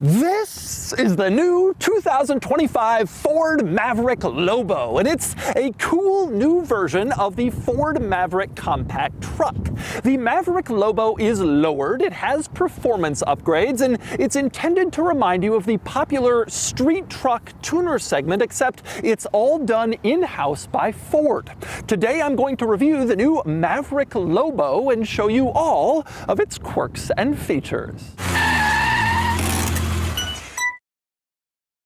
This is the new 2025 Ford Maverick Lobo, and it's a cool new version of the Ford Maverick compact truck. The Maverick Lobo is lowered, it has performance upgrades, and it's intended to remind you of the popular street truck tuner segment, except it's all done in-house by Ford. Today I'm going to review the new Maverick Lobo and show you all of its quirks and features.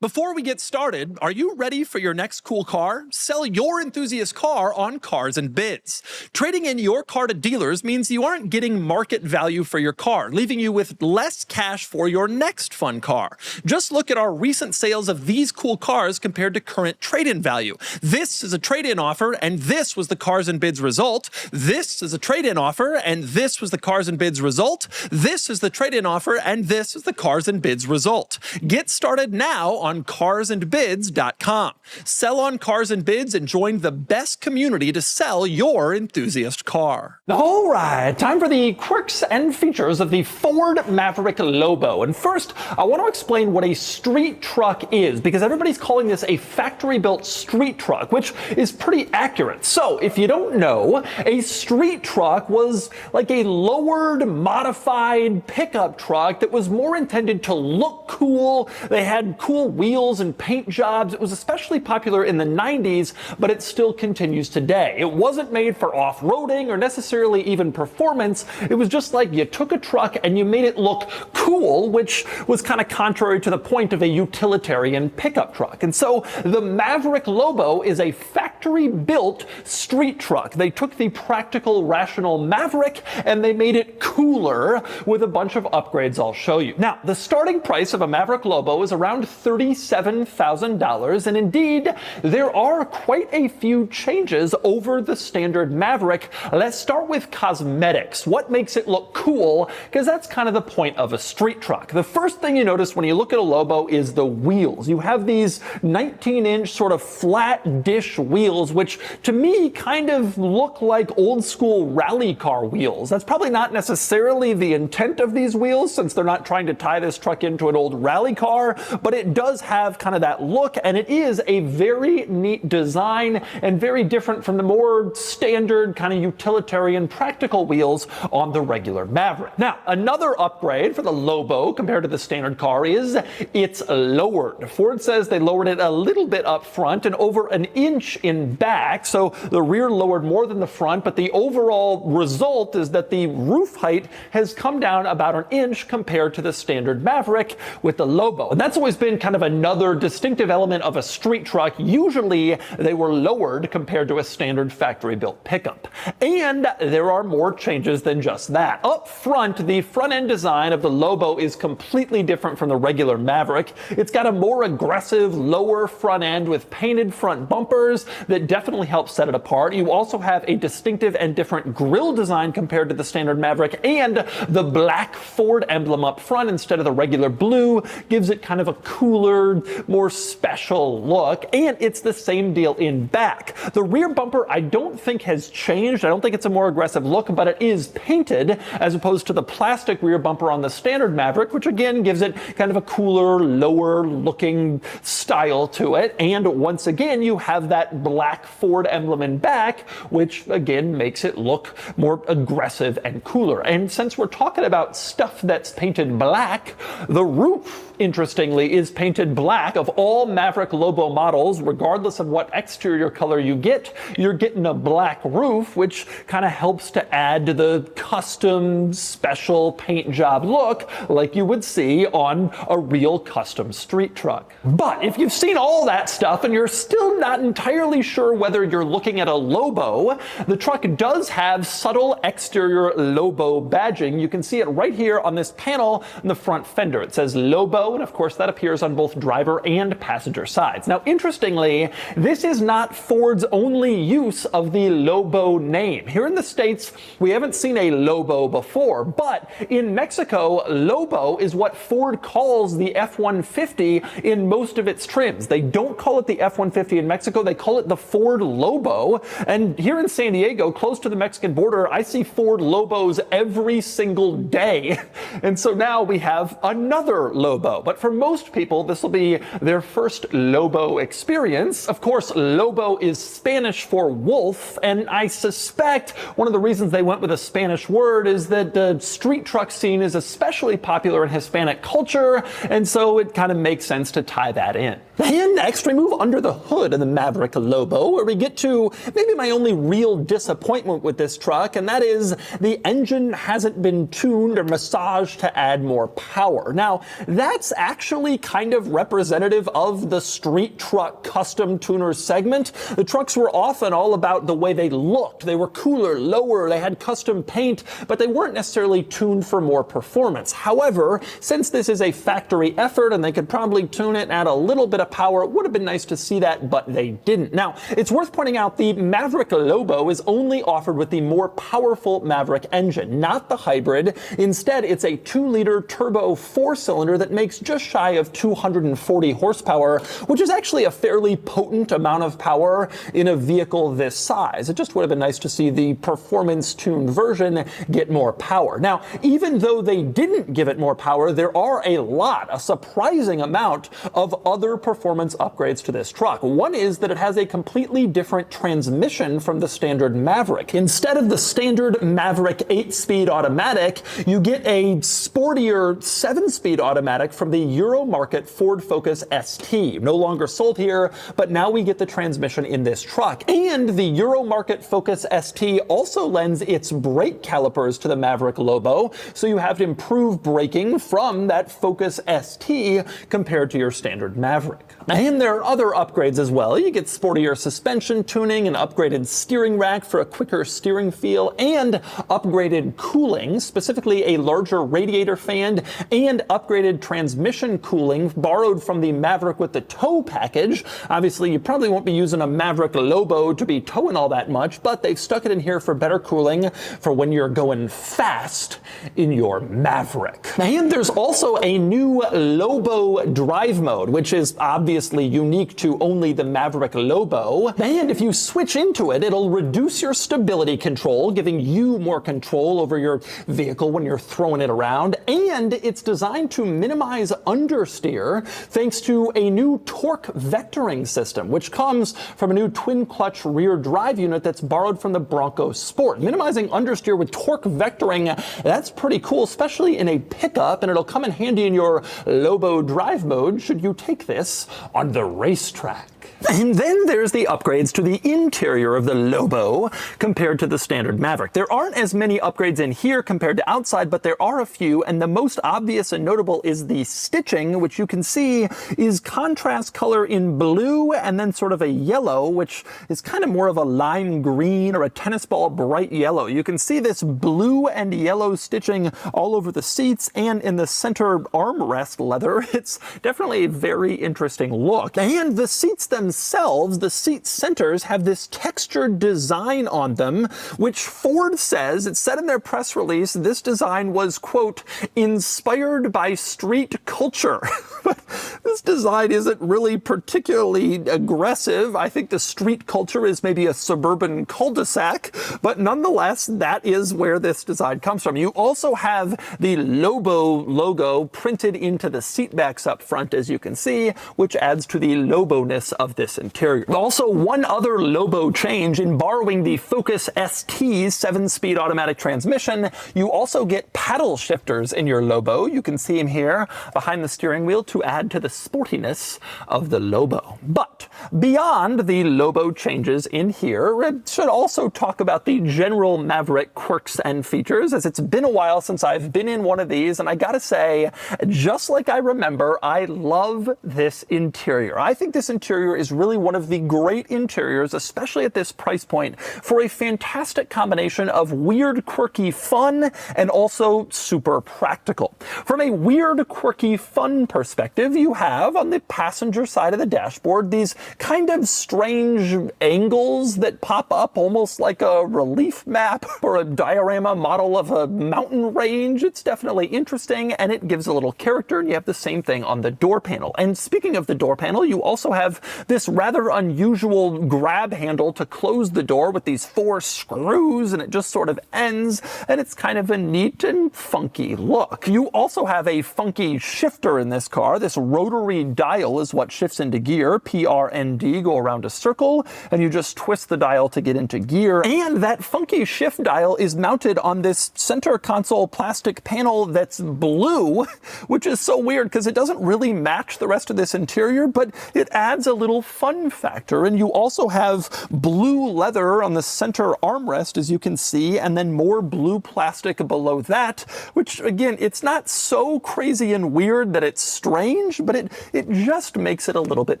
Before we get started, are you ready for your next cool car? Sell your enthusiast car on Cars and Bids. Trading in your car to dealers means you aren't getting market value for your car, leaving you with less cash for your next fun car. Just look at our recent sales of these cool cars compared to current trade-in value. This is a trade-in offer, and this was the Cars and Bids result. This is a trade-in offer, and this was the Cars and Bids result. This is the trade-in offer, and this is the Cars and Bids result. Get started now on carsandbids.com. Sell on Cars and Bids and join the best community to sell your enthusiast car. All right, time for the quirks and features of the Ford Maverick Lobo. And first, I want to explain what a street truck is, because everybody's calling this a factory-built street truck, which is pretty accurate. So if you don't know, a street truck was like a lowered, modified pickup truck that was more intended to look cool. They had cool wheels and paint jobs. It was especially popular in the 90s, but it still continues today. It wasn't made for off-roading or necessarily even performance. It was just like you took a truck and you made it look cool, which was kind of contrary to the point of a utilitarian pickup truck. And so the Maverick Lobo is a factory-built street truck. They took the practical, rational Maverick and they made it cooler with a bunch of upgrades I'll show you. Now, the starting price of a Maverick Lobo is around $37,000, and indeed, there are quite a few changes over the standard Maverick. Let's start with cosmetics. What makes it look cool? Because that's kind of the point of a street truck. The first thing you notice when you look at a Lobo is the wheels. You have these 19-inch sort of flat dish wheels, which to me kind of look like old school rally car wheels. That's probably not necessarily the intent of these wheels, since they're not trying to tie this truck into an old rally car, but it does have kind of that look, and it is a very neat design and very different from the more standard kind of utilitarian practical wheels on the regular Maverick. Now, another upgrade for the Lobo compared to the standard car is it's lowered. Ford says they lowered it a little bit up front and over an inch in back, so the rear lowered more than the front, but the overall result is that the roof height has come down about an inch compared to the standard Maverick with the Lobo. And that's always been kind of another distinctive element of a street truck. Usually they were lowered compared to a standard factory-built pickup. And there are more changes than just that. Up front, the front-end design of the Lobo is completely different from the regular Maverick. It's got a more aggressive lower front end with painted front bumpers that definitely help set it apart. You also have a distinctive and different grille design compared to the standard Maverick, and the black Ford emblem up front instead of the regular blue gives it kind of a cooler, more special look, and it's the same deal in back. The rear bumper I don't think has changed. I don't think it's a more aggressive look, but it is painted as opposed to the plastic rear bumper on the standard Maverick, which again gives it kind of a cooler, lower looking style to it. And once again, you have that black Ford emblem in back, which again makes it look more aggressive and cooler. And since we're talking about stuff that's painted black, the roof, interestingly, is painted black. Of all Maverick Lobo models, regardless of what exterior color you get, you're getting a black roof, which kind of helps to add to the custom special paint job look like you would see on a real custom street truck. But if you've seen all that stuff and you're still not entirely sure whether you're looking at a Lobo, the truck does have subtle exterior Lobo badging. You can see it right here on this panel in the front fender. It says Lobo, and of course that appears on both driver and passenger sides. Now, interestingly, this is not Ford's only use of the Lobo name. Here in the States, we haven't seen a Lobo before, but in Mexico, Lobo is what Ford calls the F-150 in most of its trims. They don't call it the F-150 in Mexico, they call it the Ford Lobo. And here in San Diego, close to the Mexican border, I see Ford Lobos every single day. And so now we have another Lobo. Lobo. But for most people, this will be their first Lobo experience. Of course, Lobo is Spanish for wolf, and I suspect one of the reasons they went with a Spanish word is that the street truck scene is especially popular in Hispanic culture, and so it kind of makes sense to tie that in. And next, we move under the hood of the Maverick Lobo, where we get to maybe my only real disappointment with this truck, and that is the engine hasn't been tuned or massaged to add more power. Now, that's actually kind of representative of the street truck custom tuner segment. The trucks were often all about the way they looked. They were cooler, lower, they had custom paint, but they weren't necessarily tuned for more performance. However, since this is a factory effort and they could probably tune it and add a little bit of power, it would have been nice to see that, but they didn't. Now, it's worth pointing out the Maverick Lobo is only offered with the more powerful Maverick engine, not the hybrid. Instead, it's a 2-liter turbo 4-cylinder that makes just shy of 240 horsepower, which is actually a fairly potent amount of power in a vehicle this size. It just would have been nice to see the performance-tuned version get more power. Now, even though they didn't give it more power, there are a surprising amount of other performance upgrades to this truck. One is that it has a completely different transmission from the standard Maverick. Instead of the standard Maverick 8-speed automatic, you get a sportier 7-speed automatic from the Euro market Ford Focus ST. No longer sold here, but now we get the transmission in this truck. And the Euro market Focus ST also lends its brake calipers to the Maverick Lobo, so you have improved braking from that Focus ST compared to your standard Maverick. And there are other upgrades as well. You get sportier suspension tuning, an upgraded steering rack for a quicker steering feel, and upgraded cooling, specifically a larger radiator fan, and upgraded transmission cooling borrowed from the Maverick with the tow package. Obviously, you probably won't be using a Maverick Lobo to be towing all that much, but they've stuck it in here for better cooling for when you're going fast in your Maverick. And there's also a new Lobo drive mode, which is obviously unique to only the Maverick Lobo. And if you switch into it, it'll reduce your stability control, giving you more control over your vehicle when you're throwing it around. And it's designed to minimize understeer thanks to a new torque vectoring system, which comes from a new twin-clutch rear drive unit that's borrowed from the Bronco Sport. Minimizing understeer with torque vectoring, that's pretty cool, especially in a pickup, and it'll come in handy in your Lobo drive mode should you take this on the racetrack. And then there's the upgrades to the interior of the Lobo compared to the standard Maverick. There aren't as many upgrades in here compared to outside, but there are a few, and the most obvious and notable is the stitching, which you can see is contrast color in blue and then sort of a yellow, which is kind of more of a lime green or a tennis ball bright yellow. You can see this blue and yellow stitching all over the seats and in the center armrest leather. It's definitely a very interesting look. And the seats themselves, the seat centers, have this textured design on them, which Ford says, it said in their press release, this design was, quote, inspired by street culture. But this design isn't really particularly aggressive. I think the street culture is maybe a suburban cul-de-sac, but nonetheless, that is where this design comes from. You also have the Lobo logo printed into the seat backs up front, as you can see, which adds to the Lobo-ness of this interior. Also, one other Lobo change, in borrowing the Focus ST's 7-speed automatic transmission, you also get paddle shifters in your Lobo. You can see them here behind the steering wheel to add to the sportiness of the Lobo. But beyond the Lobo changes in here, it should also talk about the general Maverick quirks and features, as it's been a while since I've been in one of these, and I gotta say, just like I remember, I love this interior. I think this interior is really one of the great interiors, especially at this price point, for a fantastic combination of weird, quirky fun and also super practical. From a weird, quirky fun perspective, you have on the passenger side of the dashboard these kind of strange angles that pop up almost like a relief map or a diorama model of a mountain range. It's definitely interesting, and it gives a little character, and you have the same thing on the door panel. And speaking of the door panel, you also have this rather unusual grab handle to close the door with these 4 screws, and it just sort of ends, and it's kind of a neat and funky look. You also have a funky shifter in this car. This rotary dial is what shifts into gear. PRND, go around a circle, and you just twist the dial to get into gear. And that funky shift dial is mounted on this center console plastic panel that's blue, which is so weird because it doesn't really match the rest of this interior, but it adds a little fun factor. And you also have blue leather on the center armrest, as you can see, and then more blue plastic below that, which again, it's not so crazy and weird that it's strange, but it just makes it a little bit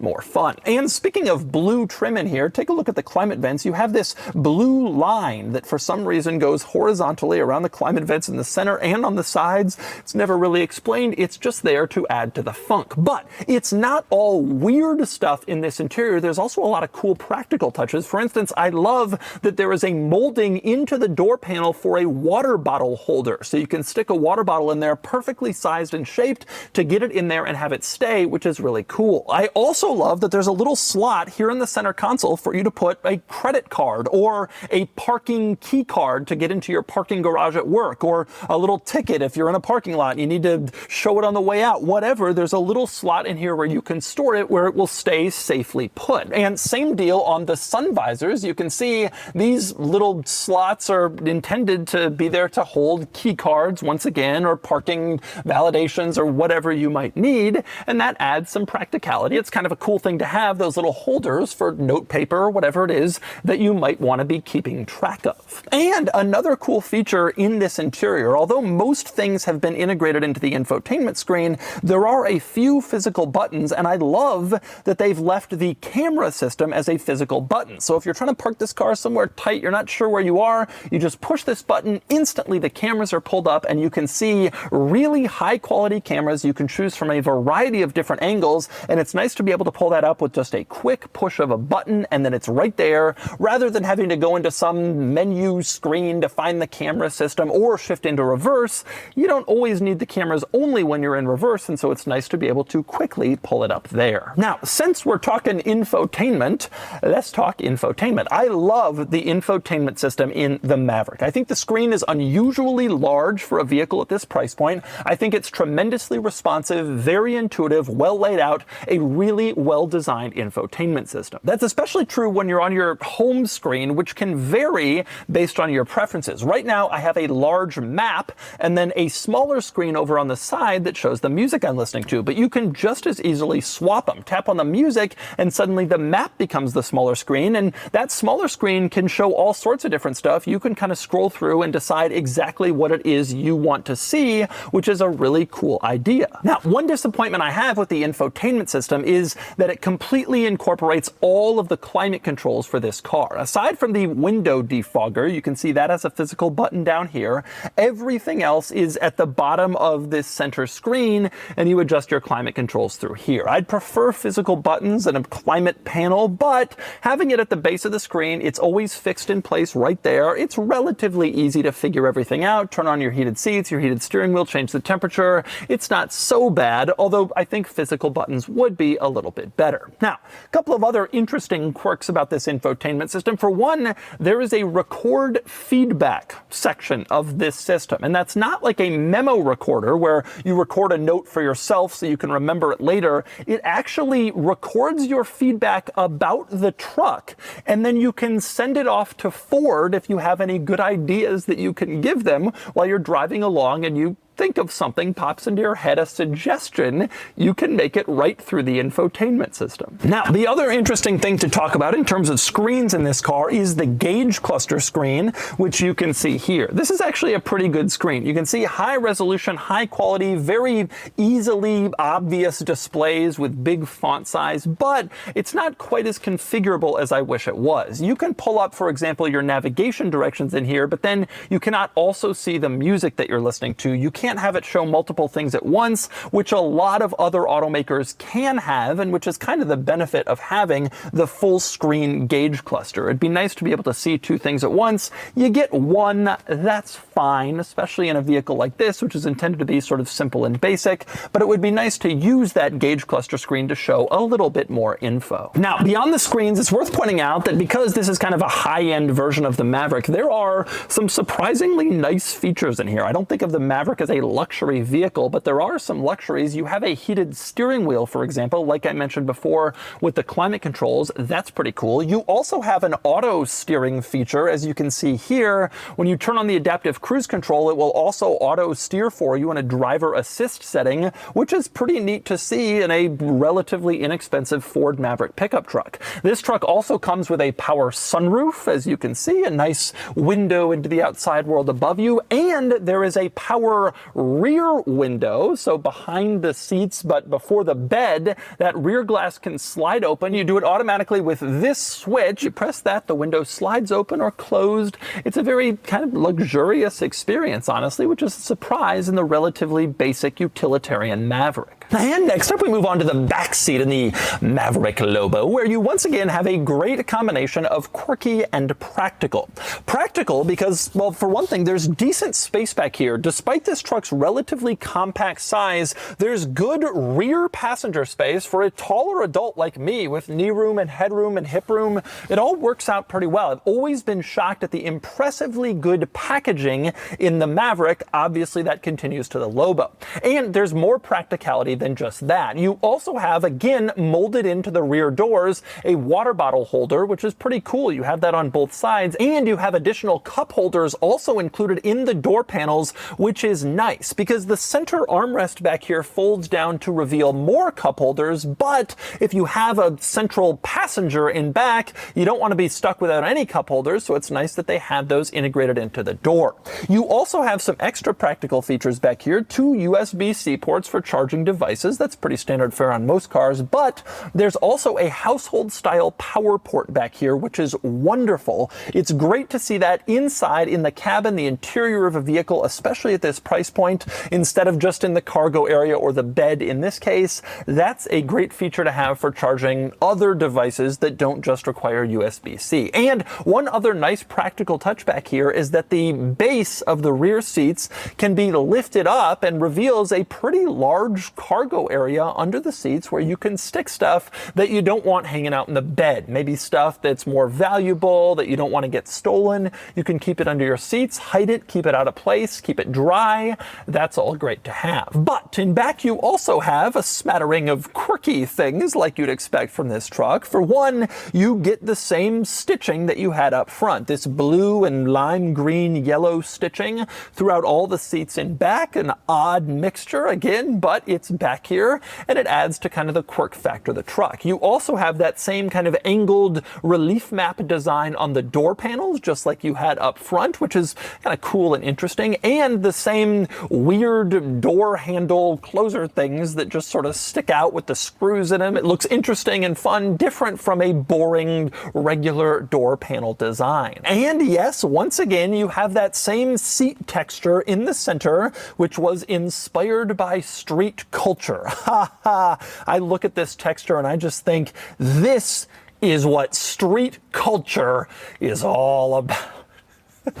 more fun. And speaking of blue trim in here, take a look at the climate vents. You have this blue line that for some reason goes horizontally around the climate vents in the center and on the sides. It's never really explained. It's just there to add to the funk. But it's not all weird stuff in this interior. There's also a lot of cool practical touches. For instance, I love that there is a molding into the door panel for a water bottle holder. So you can stick a water bottle in there perfectly sized and shaped to get it in there and have it stay, which is really cool. I also love that there's a little slot here in the center console for you to put a credit card or a parking key card to get into your parking garage at work, or a little ticket if you're in a parking lot and you need to show it on the way out. Whatever, there's a little slot in here where you can store it where it will stay safely put. And same deal on the sun visors. You can see these little slots are intended to be there to hold key cards once again, or parking validations, or whatever you might need, and that adds some practicality. It's kind of a cool thing to have those little holders for note paper or whatever it is that you might want to be keeping track of. And another cool feature in this interior, although most things have been integrated into the infotainment screen, there are a few physical buttons, and I love that they've left the camera system as a physical button. So if you're trying to park this car somewhere tight, you're not sure where you are, you just push this button, instantly the cameras are pulled up, and you can see really high quality cameras. You can choose from a variety of different angles, and it's nice to be able to pull that up with just a quick push of a button, and then it's right there, rather than having to go into some menu screen to find the camera system or shift into reverse. You don't always need the cameras only when you're in reverse, and so it's nice to be able to quickly pull it up there. Now, since we're talking infotainment, let's talk infotainment. I love the infotainment system in the Maverick. I think the screen is unusually large for a vehicle at this price point. I think it's tremendously responsive, very intuitive, well laid out, a really well-designed infotainment system. That's especially true when you're on your home screen, which can vary based on your preferences. Right now, I have a large map and then a smaller screen over on the side that shows the music I'm listening to, but you can just as easily swap them. Tap on the music and suddenly the map becomes the smaller screen, and that smaller screen can show all sorts of different stuff. You can kind of scroll through and decide exactly what it is you want to see, which is a really cool idea. Now, one disappointment I have with the infotainment system is that it completely incorporates all of the climate controls for this car. Aside from the window defogger, you can see that as a physical button down here, everything else is at the bottom of this center screen, and you adjust your climate controls through here. I'd prefer physical buttons and a climate panel, but having it at the base of the screen, it's always fixed in place right there. It's relatively easy to figure everything out. Turn on your heated seats, your heated steering wheel, change the temperature. It's not so bad, although I think physical buttons would be a little bit better. Now, a couple of other interesting quirks about this infotainment system. For one, there is a record feedback section of this system, and that's not like a memo recorder where you record a note for yourself so you can remember it later. It actually records your feedback about the truck, and then you can send it off to Ford if you have any good ideas that you can give them while you're driving along and you think of something, pops into your head, a suggestion, you can make it right through the infotainment system. Now, the other interesting thing to talk about in terms of screens in this car is the gauge cluster screen, which you can see here. This is actually a pretty good screen. You can see high resolution, high quality, very easily obvious displays with big font size, but it's not quite as configurable as I wish it was. You can pull up, for example, your navigation directions in here, but then you cannot also see the music that you're listening to. You can't can't have it show multiple things at once, which a lot of other automakers can have, and which is kind of the benefit of having the full screen gauge cluster. It'd be nice to be able to see two things at once. You get one, that's fine, especially in a vehicle like this, which is intended to be sort of simple and basic, but it would be nice to use that gauge cluster screen to show a little bit more info. Now, beyond the screens, it's worth pointing out that because this is kind of a high-end version of the Maverick, there are some surprisingly nice features in here. I don't think of the Maverick as a luxury vehicle, but there are some luxuries. You have a heated steering wheel, for example, like I mentioned before with the climate controls. That's pretty cool. You also have an auto steering feature, as you can see here. When you turn on the adaptive cruise control, it will also auto steer for you in a driver assist setting, which is pretty neat to see in a relatively inexpensive Ford Maverick pickup truck. This truck also comes with a power sunroof, as you can see, a nice window into the outside world above you, and there is a power rear window, so behind the seats but before the bed, that rear glass can slide open. You do it automatically with this switch. You press that, the window slides open or closed. It's a very kind of luxurious experience, honestly, which is a surprise in the relatively basic utilitarian Maverick. And next up, we move on to the back seat in the Maverick Lobo, where you once again have a great combination of quirky and practical. Practical because, well, for one thing, there's decent space back here. Despite this truck's relatively compact size, there's good rear passenger space for a taller adult like me with knee room and headroom and hip room. It all works out pretty well. I've always been shocked at the impressively good packaging in the Maverick. Obviously, that continues to the Lobo. And there's more practicality than just that. You also have, again, molded into the rear doors, a water bottle holder, which is pretty cool. You have that on both sides, and you have additional cup holders also included in the door panels, which is nice because the center armrest back here folds down to reveal more cup holders, but if you have a central passenger in back, you don't want to be stuck without any cup holders, so it's nice that they have those integrated into the door. You also have some extra practical features back here, two USB-C ports for charging devices. That's pretty standard fare on most cars, but there's also a household style power port back here, which is wonderful. It's great to see that inside in the cabin, the interior of a vehicle, especially at this price point, instead of just in the cargo area or the bed in this case. That's a great feature to have for charging other devices that don't just require USB-C. And one other nice practical touch back here is that the base of the rear seats can be lifted up and reveals a pretty large cargo area under the seats where you can stick stuff that you don't want hanging out in the bed. Maybe stuff that's more valuable that you don't want to get stolen. You can keep it under your seats, hide it, keep it out of place, keep it dry. That's all great to have. But in back, you also have a smattering of quirky things like you'd expect from this truck. For one, you get the same stitching that you had up front. This blue and lime green yellow stitching throughout all the seats in back, an odd mixture again, but it's back here, and it adds to kind of the quirk factor of the truck. You also have that same kind of angled relief map design on the door panels, just like you had up front, which is kind of cool and interesting, and the same weird door handle closer things that just sort of stick out with the screws in them. It looks interesting and fun, different from a boring regular door panel design. And yes, once again, you have that same seat texture in the center, which was inspired by street culture. Ha ha! I look at this texture and I just think this is what street culture is all about.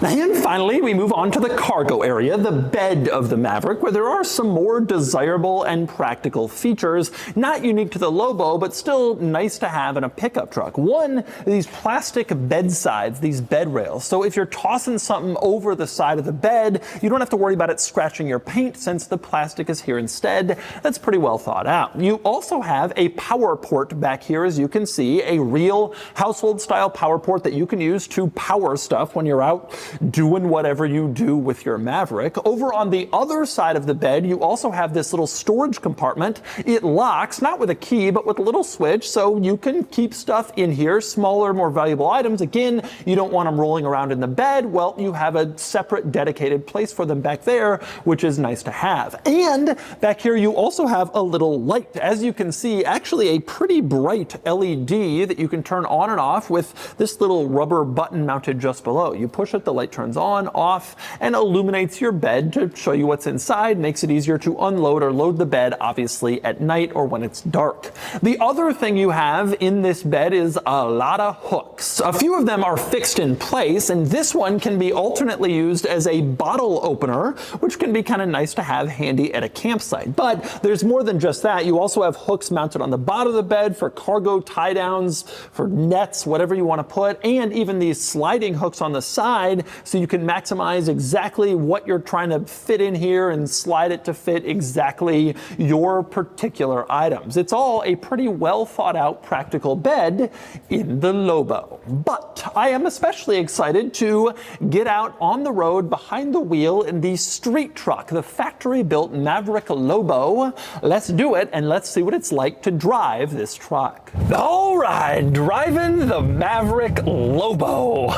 And finally, we move on to the cargo area, the bed of the Maverick, where there are some more desirable and practical features, not unique to the Lobo, but still nice to have in a pickup truck. One, these plastic bed sides, these bed rails. So if you're tossing something over the side of the bed, you don't have to worry about it scratching your paint since the plastic is here instead. That's pretty well thought out. You also have a power port back here, as you can see, a real household style power port that you can use to power stuff when you're out doing whatever you do with your Maverick. Over on the other side of the bed, you also have this little storage compartment. It locks, not with a key, but with a little switch, so you can keep stuff in here, smaller, more valuable items. Again, you don't want them rolling around in the bed. Well, you have a separate dedicated place for them back there, which is nice to have. And back here, you also have a little light. As you can see, actually a pretty bright LED that you can turn on and off with this little rubber button mounted just below. You push a it, the light turns on, off, and illuminates your bed to show you what's inside, makes it easier to unload or load the bed, obviously at night or when it's dark. The other thing you have in this bed is a lot of hooks. A few of them are fixed in place, and this one can be alternately used as a bottle opener, which can be kind of nice to have handy at a campsite. But there's more than just that. You also have hooks mounted on the bottom of the bed for cargo tie downs, for nets, whatever you want to put, and even these sliding hooks on the side so you can maximize exactly what you're trying to fit in here and slide it to fit exactly your particular items. It's all a pretty well thought out practical bed in the Lobo. But I am especially excited to get out on the road behind the wheel in the street truck, the factory built Maverick Lobo. Let's do it and let's see what it's like to drive this truck. All right, driving the Maverick Lobo.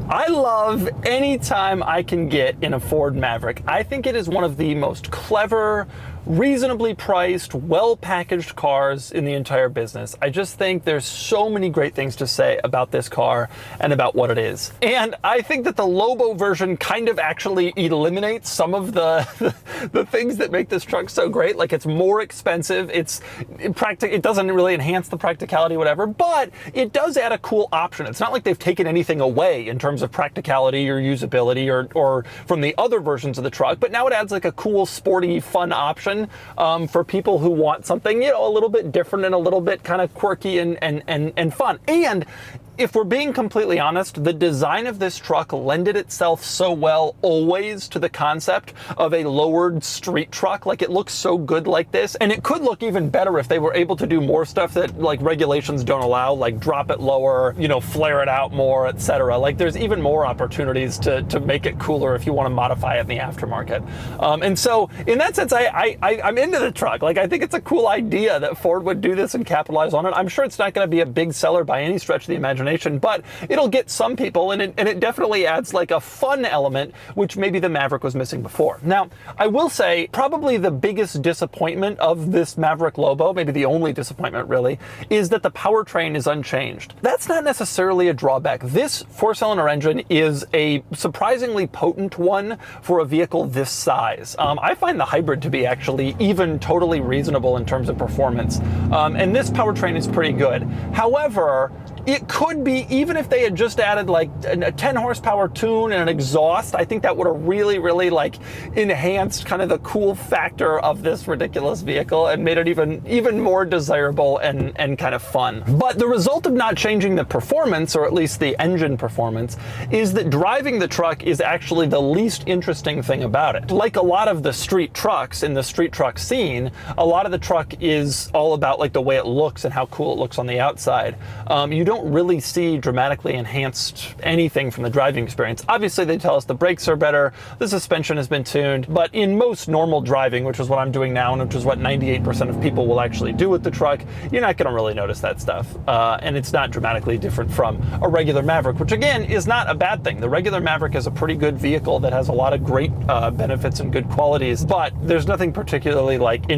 I love any time I can get in a Ford Maverick. I think it is one of the most clever, reasonably priced, well-packaged cars in the entire business. I just think there's so many great things to say about this car and about what it is. And I think that the Lobo version kind of actually eliminates some of the things that make this truck so great. Like, it's more expensive, it doesn't really enhance the practicality, whatever, but it does add a cool option. It's not like they've taken anything away in terms of practicality or usability or from the other versions of the truck, but now it adds like a cool, sporty, fun option for people who want something, you know, a little bit different and a little bit kind of quirky and fun. And if we're being completely honest, the design of this truck lended itself so well always to the concept of a lowered street truck. Like, it looks so good like this, and it could look even better if they were able to do more stuff that like regulations don't allow, like drop it lower, you know, flare it out more, etc. Like, there's even more opportunities to make it cooler if you want to modify it in the aftermarket. And so in that sense, I'm into the truck. Like, I think it's a cool idea that Ford would do this and capitalize on it. I'm sure it's not going to be a big seller by any stretch of the imagination, but it'll get some people, and it definitely adds like a fun element, which maybe the Maverick was missing before. Now, I will say probably the biggest disappointment of this Maverick Lobo, maybe the only disappointment really, is that the powertrain is unchanged. That's not necessarily a drawback. This four-cylinder engine is a surprisingly potent one for a vehicle this size. I find the hybrid to be actually even totally reasonable in terms of performance, and this powertrain is pretty good. However, it could be, even if they had just added like a 10 horsepower tune and an exhaust, I think that would have really, really like enhanced kind of the cool factor of this ridiculous vehicle and made it even more desirable and kind of fun. But the result of not changing the performance, or at least the engine performance, is that driving the truck is actually the least interesting thing about it. Like a lot of the street trucks in the street truck scene, a lot of the truck is all about like the way it looks and how cool it looks on the outside. You don't really see dramatically enhanced anything from the driving experience. Obviously, they tell us the brakes are better, the suspension has been tuned, but in most normal driving, which is what I'm doing now, and which is what 98% of people will actually do with the truck, you're not going to really notice that stuff. And it's not dramatically different from a regular Maverick, which again is not a bad thing. The regular Maverick is a pretty good vehicle that has a lot of great benefits and good qualities, but there's nothing particularly like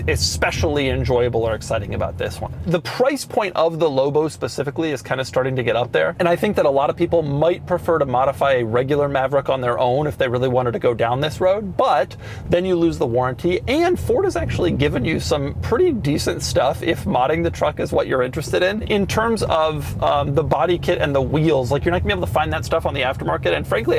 especially enjoyable or exciting about this one. The price point of the Lobo specifically is kind of starting to get up there, and I think that a lot of people might prefer to modify a regular Maverick on their own if they really wanted to go down this road, but then you lose the warranty, and Ford has actually given you some pretty decent stuff if modding the truck is what you're interested in terms of the body kit and the wheels. Like, you're not gonna be able to find that stuff on the aftermarket, and frankly,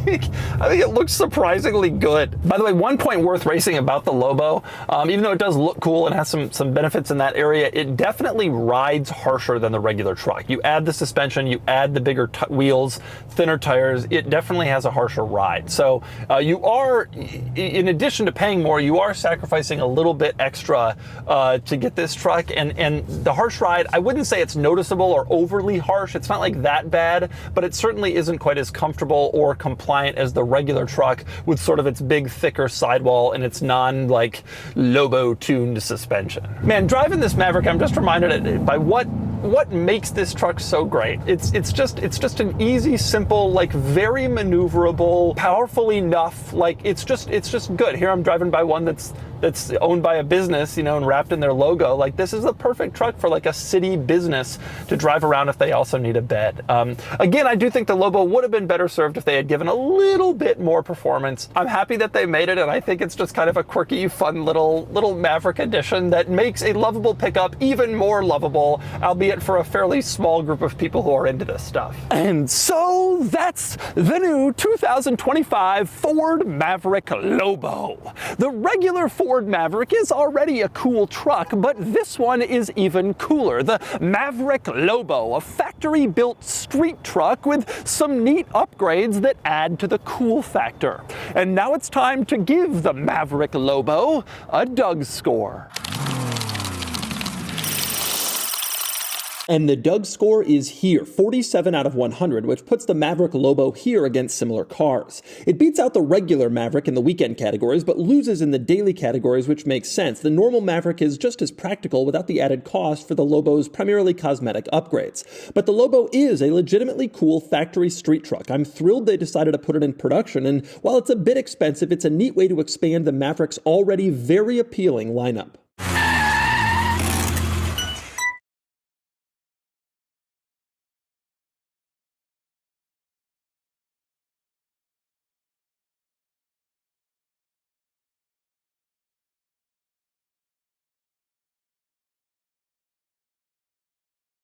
I think it looks surprisingly good. By the way, one point worth raising about the Lobo, even though it does look cool and has some benefits in that area, it definitely rides harsher than the regular truck. You add the suspension, you add the bigger wheels, thinner tires, it definitely has a harsher ride. So you are, in addition to paying more, you are sacrificing a little bit extra to get this truck, and the harsh ride, I wouldn't say it's noticeable or overly harsh. It's not like that bad, but it certainly isn't quite as comfortable or compliant as the regular truck with sort of its big, thicker sidewall and its like Lobo tuned suspension. Man, driving this Maverick, I'm just reminded by what what makes this truck so great. It's just an easy, simple, like very maneuverable, powerful enough. Like it's just good. Here I'm driving by one that's owned by a business, you know, and wrapped in their logo. Like this is the perfect truck for like a city business to drive around if they also need a bed. Again, I do think the Lobo would have been better served if they had given a little bit more performance. I'm happy that they made it, and I think it's just kind of a quirky, fun little Maverick edition that makes a lovable pickup even more lovable, albeit for a fairly small group of people who are into this stuff. And so that's the new 2025 Ford Maverick Lobo. The regular Ford Maverick is already a cool truck, but this one is even cooler. The Maverick Lobo, a factory-built street truck with some neat upgrades that add to the cool factor. And now it's time to give the Maverick Lobo a DougScore. And the DougScore is here, 47 out of 100, which puts the Maverick Lobo here against similar cars. It beats out the regular Maverick in the weekend categories, but loses in the daily categories, which makes sense. The normal Maverick is just as practical without the added cost for the Lobo's primarily cosmetic upgrades. But the Lobo is a legitimately cool factory street truck. I'm thrilled they decided to put it in production, and while it's a bit expensive, it's a neat way to expand the Maverick's already very appealing lineup.